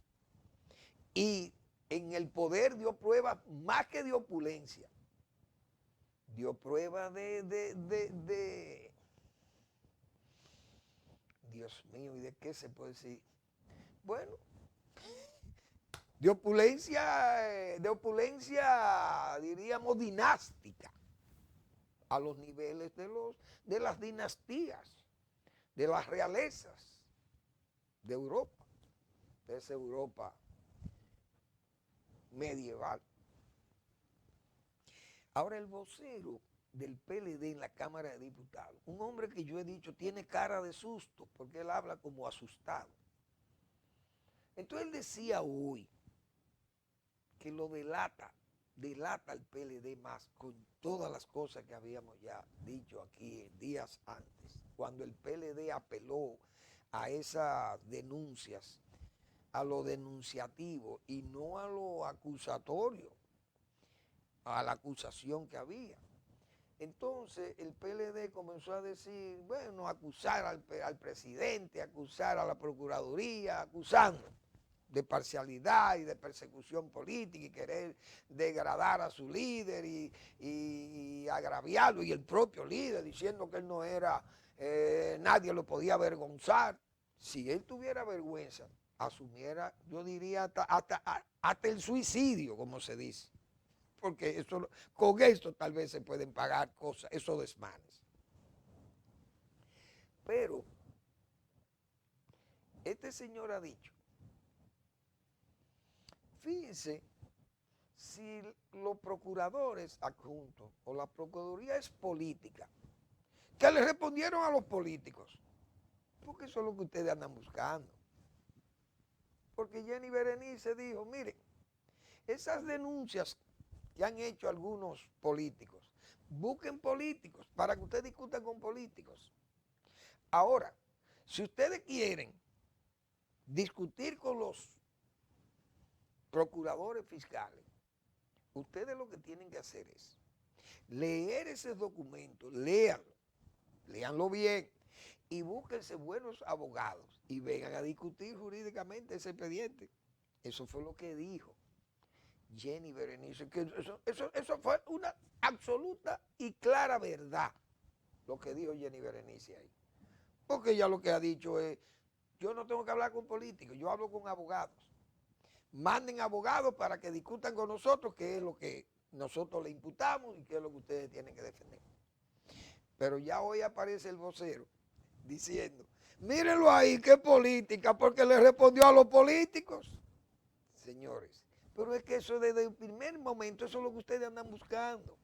Y en el poder dio prueba, más que de opulencia, dio prueba Dios mío, ¿y de qué se puede decir? Bueno, de opulencia, diríamos, dinástica, a los niveles de las dinastías, de las realezas de Europa, de esa Europa medieval. Ahora el vocero del PLD en la Cámara de Diputados, un hombre que yo he dicho tiene cara de susto, porque él habla como asustado. Entonces él decía hoy que lo delata al PLD más con todas las cosas que habíamos ya dicho aquí en días antes, cuando el PLD apeló a esas denuncias, a lo denunciativo y no a lo acusatorio, a la acusación que había. Entonces el PLD comenzó a decir, bueno, acusar al presidente, acusar a la Procuraduría, acusando de parcialidad y de persecución política y querer degradar a su líder y agraviarlo, y el propio líder diciendo que él no era, nadie lo podía avergonzar. Si él tuviera vergüenza, asumiera, yo diría, hasta el suicidio, como se dice. Porque eso, con esto tal vez se pueden pagar cosas, esos desmanes. Pero este señor ha dicho, fíjense, si los procuradores adjuntos o la Procuraduría es política, que le respondieron a los políticos, porque eso es lo que ustedes andan buscando. Porque Jenny Berenice dijo, miren, esas denuncias que han hecho algunos políticos, busquen políticos para que ustedes discutan con políticos. Ahora, si ustedes quieren discutir con los procuradores fiscales, ustedes lo que tienen que hacer es leer ese documento, léanlo bien y búsquense buenos abogados y vengan a discutir jurídicamente ese expediente. Eso fue lo que dijo Jenny Berenice, que eso fue una absoluta y clara verdad, lo que dijo Jenny Berenice ahí. Porque ella lo que ha dicho es, yo no tengo que hablar con políticos, yo hablo con abogados. Manden abogados para que discutan con nosotros qué es lo que nosotros le imputamos y qué es lo que ustedes tienen que defender. Pero ya hoy aparece el vocero diciendo, mírenlo ahí, qué política, porque le respondió a los políticos. Señores, pero es que eso desde el primer momento, eso es lo que ustedes andan buscando.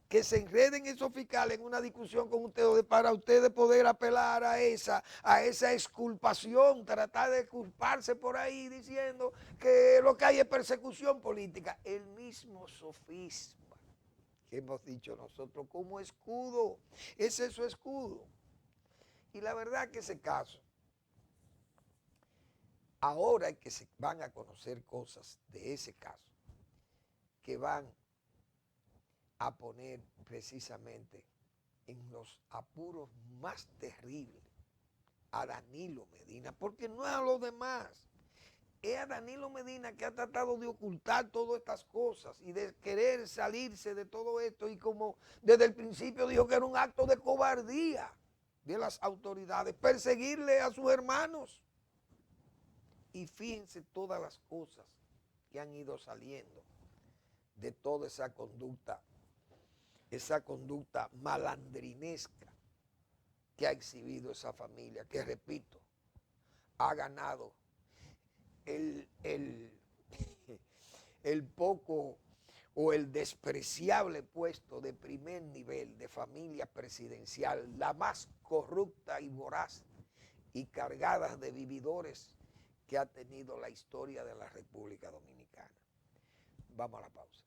Que se enreden esos fiscales en una discusión con ustedes para ustedes poder apelar a esa exculpación, tratar de culparse por ahí diciendo que lo que hay es persecución política. El mismo sofisma que hemos dicho nosotros como escudo, ese es su escudo. Y la verdad que ese caso, ahora que se van a conocer cosas de ese caso, que van a poner precisamente en los apuros más terribles a Danilo Medina, porque no es a los demás, es a Danilo Medina que ha tratado de ocultar todas estas cosas y de querer salirse de todo esto, y como desde el principio dijo que era un acto de cobardía de las autoridades, perseguirle a sus hermanos. Y fíjense todas las cosas que han ido saliendo de toda esa conducta malandrinesca que ha exhibido esa familia, que repito, ha ganado el poco o el despreciable puesto de primer nivel de familia presidencial, la más corrupta y voraz y cargada de vividores que ha tenido la historia de la República Dominicana. Vamos a la pausa.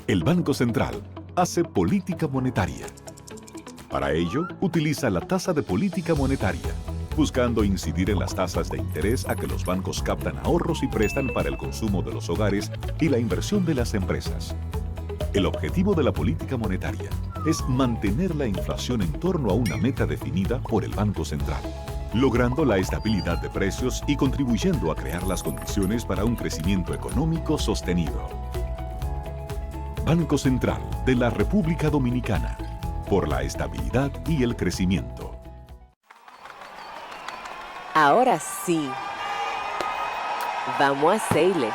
El Banco Central hace política monetaria. Para ello, utiliza la tasa de política monetaria, buscando incidir en las tasas de interés a que los bancos captan ahorros y prestan para el consumo de los hogares y la inversión de las empresas. El objetivo de la política monetaria es mantener la inflación en torno a una meta definida por el Banco Central, logrando la estabilidad de precios y contribuyendo a crear las condiciones para un crecimiento económico sostenido. Banco Central de la República Dominicana, por la estabilidad y el crecimiento. Ahora sí, vamos a hacerle.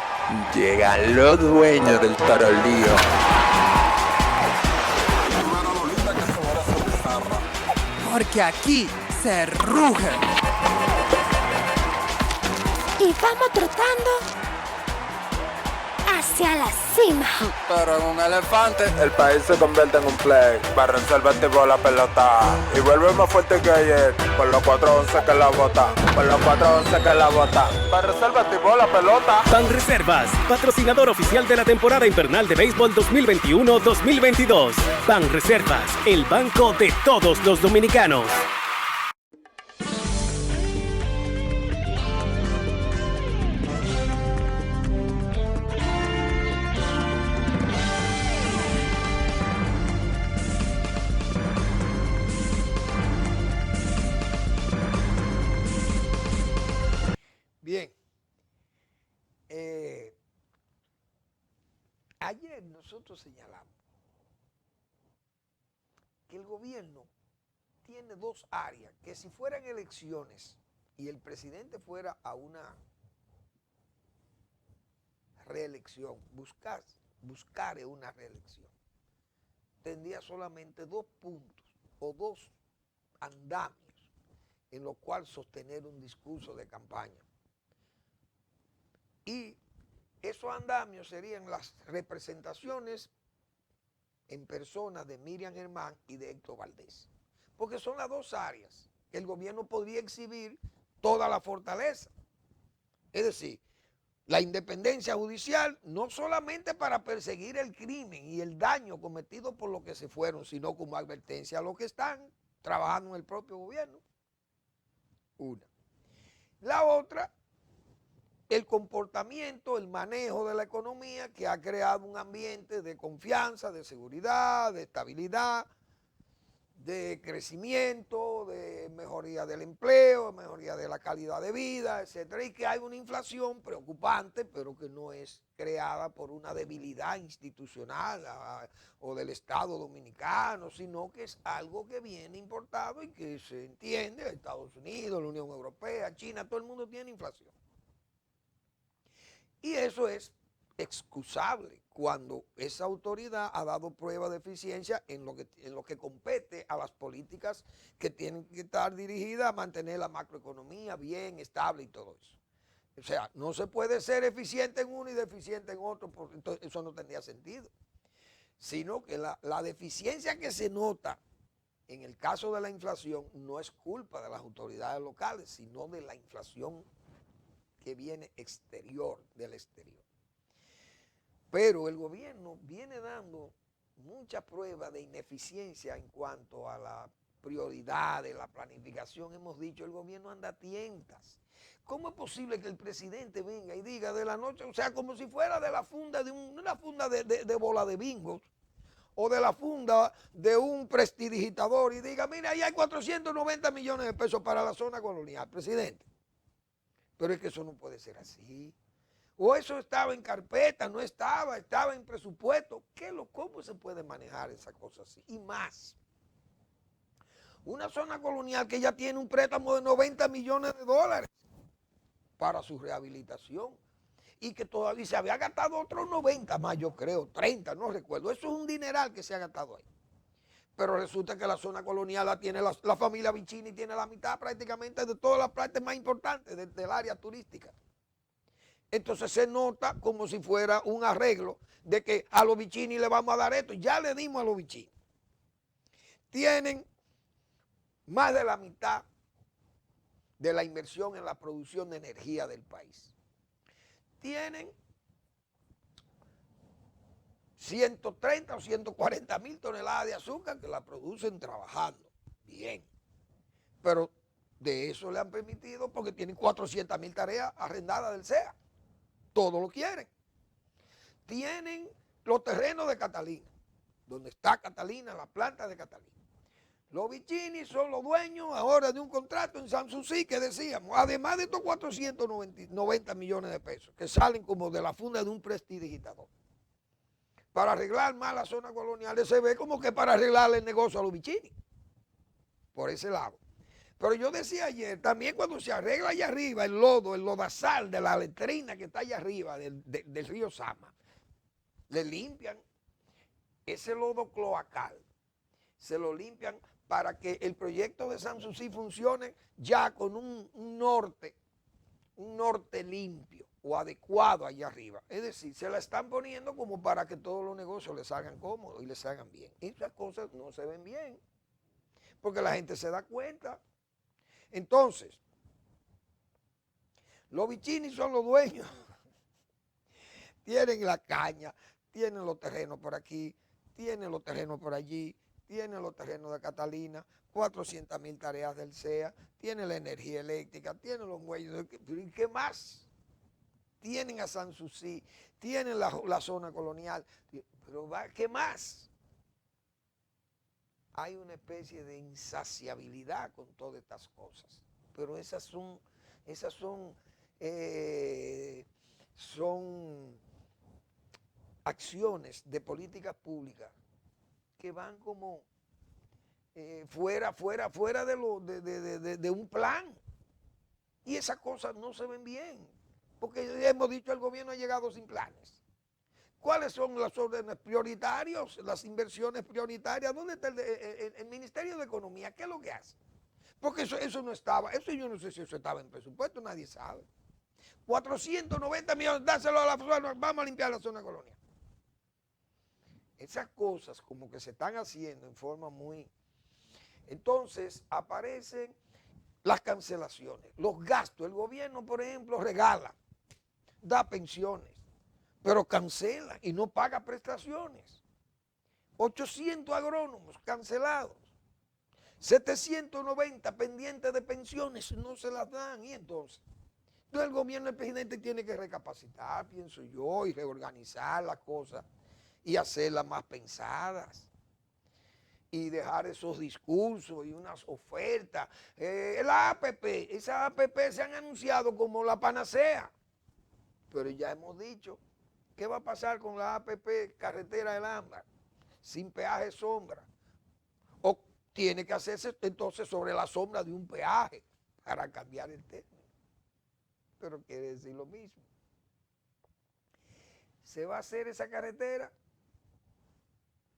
Llegan los dueños del tarolío. Porque aquí se ruge. Y vamos trotando hacia la cima. Pero en un elefante el país se convierte en un play. Para reservarte por la pelota y vuelve más fuerte que ayer. Por los 411 que la bota. Por los 411 que la bota. Para reservarte por la pelota. Banreservas, patrocinador oficial de la temporada invernal de béisbol 2021-2022. Banreservas, el banco de todos los dominicanos. Bien, ayer nosotros señalamos que el gobierno tiene dos áreas que si fueran elecciones y el presidente fuera a una reelección, buscar una reelección, tendría solamente 2 puntos o 2 andamios en los cuales sostener un discurso de campaña. Y esos andamios serían las representaciones en persona de Miriam Germán y de Héctor Valdés. Porque son las dos áreas que el gobierno podría exhibir toda la fortaleza. Es decir, la independencia judicial no solamente para perseguir el crimen y el daño cometido por los que se fueron, sino como advertencia a los que están trabajando en el propio gobierno. Una. La otra, el comportamiento, el manejo de la economía que ha creado un ambiente de confianza, de seguridad, de estabilidad, de crecimiento, de mejoría del empleo, mejoría de la calidad de vida, etcétera, y que hay una inflación preocupante, pero que no es creada por una debilidad institucional o del Estado dominicano, sino que es algo que viene importado y que se entiende, Estados Unidos, la Unión Europea, China, todo el mundo tiene inflación. Y eso es excusable cuando esa autoridad ha dado prueba de eficiencia en lo que compete a las políticas que tienen que estar dirigidas a mantener la macroeconomía bien, estable y todo eso. O sea, no se puede ser eficiente en uno y deficiente en otro, porque entonces eso no tendría sentido. Sino que la deficiencia que se nota en el caso de la inflación no es culpa de las autoridades locales, sino de la inflación que viene del exterior. Pero el gobierno viene dando mucha prueba de ineficiencia en cuanto a la prioridades, la planificación, hemos dicho, el gobierno anda a tientas. ¿Cómo es posible que el presidente venga y diga de la noche, o sea, como si fuera de la funda de una funda de bola de bingos, o de la funda de un prestidigitador y diga, mira, ahí hay 490 millones de pesos para la zona colonial, presidente? Pero es que eso no puede ser así. O eso estaba en carpeta, no estaba, estaba en presupuesto. ¿Cómo se puede manejar esa cosa así? Y más. Una zona colonial que ya tiene un préstamo de 90 millones de dólares para su rehabilitación y que todavía se había gastado otros 90 más, yo creo, 30, no recuerdo. Eso es un dineral que se ha gastado ahí. Pero resulta que la zona colonial la tiene la familia Vicini, tiene la mitad prácticamente de todas las partes más importantes del área turística. Entonces se nota como si fuera un arreglo de que a los Vicini le vamos a dar esto. Ya le dimos a los Vicini. Tienen más de la mitad de la inversión en la producción de energía del país. Tienen 130 o 140 mil toneladas de azúcar que la producen trabajando. Bien. Pero de eso le han permitido porque tienen 400 mil tareas arrendadas del SEA. Todo lo quieren. Tienen los terrenos de Catalina, donde está Catalina, la planta de Catalina. Los Vicini son los dueños ahora de un contrato en Sanssouci que decíamos, además de estos 490 millones de pesos que salen como de la funda de un prestidigitador, para arreglar más la zona colonial, se ve como que para arreglarle el negocio a los Vicini, por ese lado. Pero yo decía ayer, también cuando se arregla allá arriba el lodo, el lodazal de la letrina que está allá arriba del río Sama, le limpian ese lodo cloacal, se lo limpian para que el proyecto de Sanssouci funcione ya con un norte limpio o adecuado allá arriba. Es decir, se la están poniendo como para que todos los negocios les hagan cómodos y les hagan bien. Esas cosas no se ven bien, porque la gente se da cuenta. Entonces, los Vicini son los dueños. Tienen la caña, tienen los terrenos por aquí, tienen los terrenos por allí, tienen los terrenos de Catalina, 400 mil tareas del SEA, tienen la energía eléctrica, tienen los muelles, ¿y qué más? Tienen a Sanssouci, tienen la zona colonial, pero ¿qué más? Hay una especie de insaciabilidad con todas estas cosas, pero esas son acciones de políticas públicas que van como fuera de un plan. Y esas cosas no se ven bien, porque hemos dicho el gobierno ha llegado sin planes. ¿Cuáles son los órdenes prioritarios, las inversiones prioritarias? ¿Dónde está el Ministerio de Economía? ¿Qué es lo que hace? Porque eso no estaba, eso yo no sé si eso estaba en presupuesto, nadie sabe. 490 millones, dáselo a la zona, vamos a limpiar la zona colonial. Esas cosas como que se están haciendo en forma muy... Entonces aparecen las cancelaciones, los gastos. El gobierno, por ejemplo, regala, da pensiones, pero cancela y no paga prestaciones. 800 agrónomos cancelados, 790 pendientes de pensiones, no se las dan. Y entonces el gobierno, el presidente tiene que recapacitar, pienso yo, y reorganizar las cosas y hacerlas más pensadas y dejar esos discursos y unas ofertas. La APP, esas APP se han anunciado como la panacea, pero ya hemos dicho, ¿qué va a pasar con la APP Carretera del Ámbar? Sin peaje sombra. O tiene que hacerse entonces sobre la sombra de un peaje para cambiar el término. Pero quiere decir lo mismo. Se va a hacer esa carretera,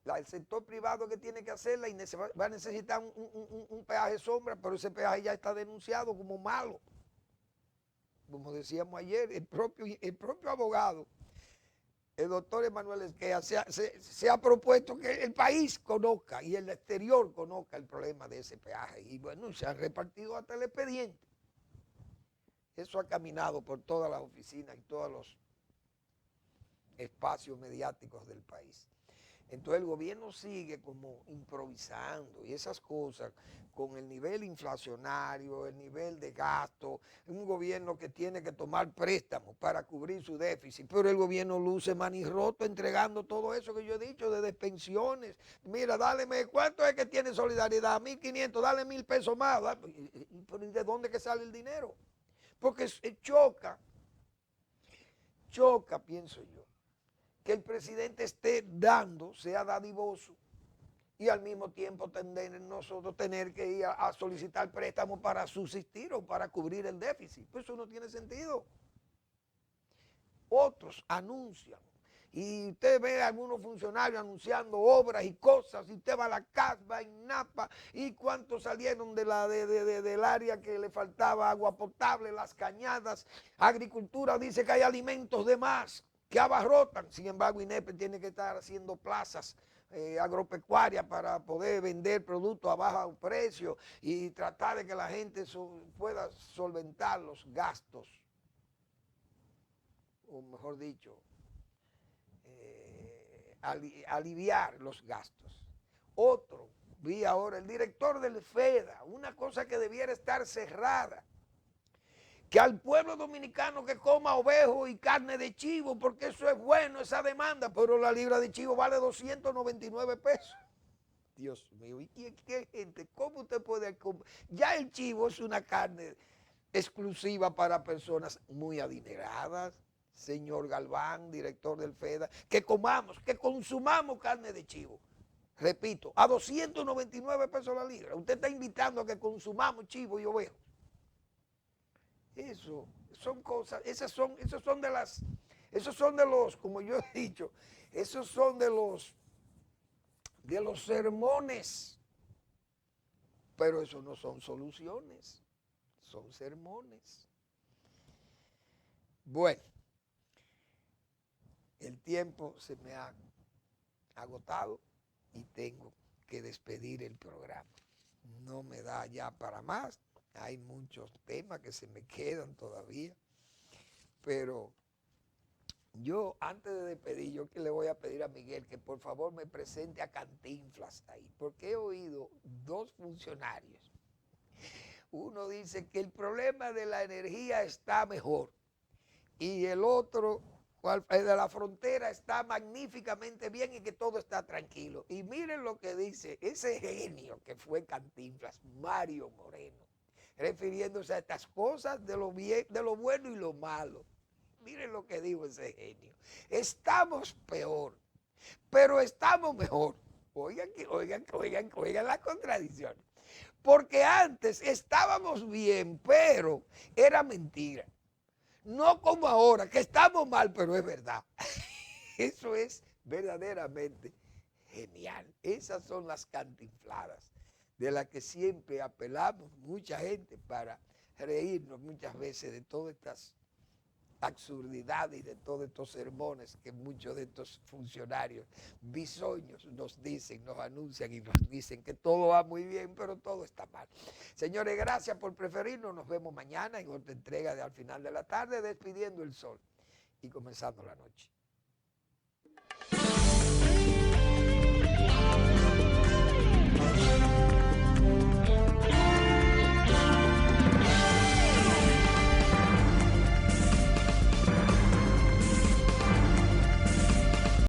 el sector privado que tiene que hacerla y va a necesitar un peaje sombra, pero ese peaje ya está denunciado como malo. Como decíamos ayer, el propio abogado, el doctor Emanuel Esquea, se ha propuesto que el país conozca y el exterior conozca el problema de ese peaje. Y bueno, se han repartido hasta el expediente. Eso ha caminado por todas las oficinas y todos los espacios mediáticos del país. Entonces el gobierno sigue como improvisando y esas cosas con el nivel inflacionario, el nivel de gasto, un gobierno que tiene que tomar préstamos para cubrir su déficit, pero el gobierno luce manirroto entregando todo eso que yo he dicho, desde pensiones. Mira, dáleme, ¿cuánto es que tiene Solidaridad? 1.500, dale 1.000 pesos más. ¿Y de dónde que sale el dinero? Porque choca, pienso yo, que el presidente esté dando, sea dadivoso, y al mismo tiempo nosotros tener que ir a solicitar préstamos para subsistir o para cubrir el déficit. Pues eso no tiene sentido. Otros anuncian, y usted ve a algunos funcionarios anunciando obras y cosas, y usted va a la CASBA, en Napa, y cuántos salieron del área que le faltaba agua potable, las cañadas, agricultura dice que hay alimentos de más, que abarrotan. Sin embargo, INEP tiene que estar haciendo plazas agropecuarias para poder vender productos a bajo precio y tratar de que la gente pueda solventar los gastos, o mejor dicho, aliviar los gastos. Otro, vi ahora, el director del FEDA, una cosa que debiera estar cerrada, que al pueblo dominicano que coma ovejo y carne de chivo, porque eso es bueno, esa demanda, pero la libra de chivo vale 299 pesos. Dios mío, ¿y qué gente? ¿Cómo usted puede comer? Ya el chivo es una carne exclusiva para personas muy adineradas, señor Galván, director del FEDA, que consumamos carne de chivo. Repito, a 299 pesos la libra. Usted está invitando a que consumamos chivo y ovejo. Eso son cosas, esos son de los, como yo he dicho, esos son de los sermones, pero eso no son soluciones, son sermones. Bueno, el tiempo se me ha agotado y tengo que despedir el programa. No me da ya para más. Hay muchos temas que se me quedan todavía, pero yo antes de despedir, yo que le voy a pedir a Miguel que por favor me presente a Cantinflas ahí, porque he oído dos funcionarios. Uno dice que el problema de la energía está mejor y el otro, el de la frontera, está magníficamente bien y que todo está tranquilo. Y miren lo que dice ese genio que fue Cantinflas, Mario Moreno, refiriéndose a estas cosas de lo bueno y lo malo. Miren lo que dijo ese genio. Estamos peor, pero estamos mejor. Oigan las contradicciones. Porque antes estábamos bien, pero era mentira. No como ahora, que estamos mal, pero es verdad. Eso es verdaderamente genial. Esas son las cantinfladas de las que siempre apelamos mucha gente para reírnos muchas veces de todas estas absurdidades y de todos estos sermones que muchos de estos funcionarios bisoños nos dicen, nos anuncian y nos dicen que todo va muy bien, pero todo está mal. Señores, gracias por preferirnos. Nos vemos mañana en otra entrega de Al Final de la Tarde, despidiendo el sol y comenzando la noche.